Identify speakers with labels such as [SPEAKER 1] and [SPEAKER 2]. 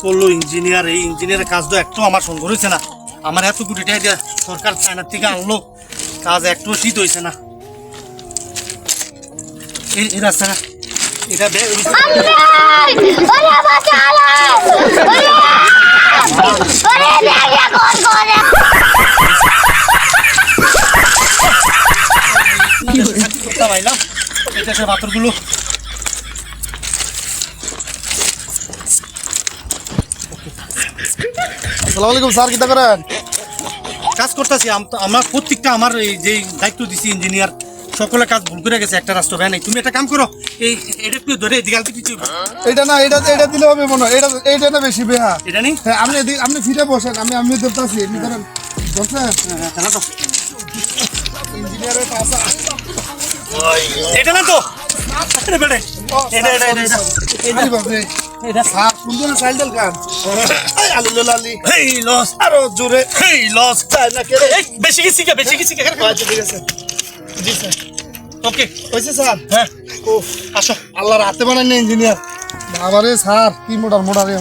[SPEAKER 1] করলো ইঞ্জিনিয়ার, এই ইঞ্জিনিয়ারের কাজ তো একটু আমার সঙ্গ হয়েছে না। আমার এত কোটি টাকা দিয়ে সরকার চায়নার থেকে আনলো, কাজ একটু শীত হয়েছে না। এই রাস্তাটা এটা পাইলাম, এটা সে পাথরগুলো
[SPEAKER 2] আসসালামু আলাইকুম স্যার, কি করেন?
[SPEAKER 1] কাজ করতেছি। আমার প্রত্যেকটা আমার এই যে দায়িত্ব দিছি ইঞ্জিনিয়ার, সকলে কাজ ভুল করে গেছে, একটা রাষ্ট্র ভ্যান। তুমি একটা কাম করো, এটা একটু ধরে এদিকে আলতে কিছু
[SPEAKER 2] এটা না, এটা দিলে হবে মনে হয়। এটা না বেশি বেহা।
[SPEAKER 1] এটা নেই।
[SPEAKER 2] হ্যাঁ, আপনি ফিরে বসেন, আমি ধরতেছি। এমনি ধরেন বসেন। ইঞ্জিনিয়ারের পাশা
[SPEAKER 1] এটা না তো, এটা বেড়ে এটা এটা এটা
[SPEAKER 2] আরে বাপরে, এটা স্যার কোন সাইকেল কান আলু লালি।
[SPEAKER 1] হেই লস,
[SPEAKER 2] আরো জোরে।
[SPEAKER 1] হেই লস,
[SPEAKER 2] তাই না কেরে?
[SPEAKER 1] বেশি গেছি
[SPEAKER 2] আচ্ছা ঠিক আছে। জি স্যার।
[SPEAKER 1] ওকে
[SPEAKER 2] হয়েছে স্যার?
[SPEAKER 1] হ্যাঁ,
[SPEAKER 2] ও
[SPEAKER 1] আসো।
[SPEAKER 2] আল্লাহর হাতে বানান না ইঞ্জিনিয়ার। বাবারে স্যার, কি মোটার মোটার এ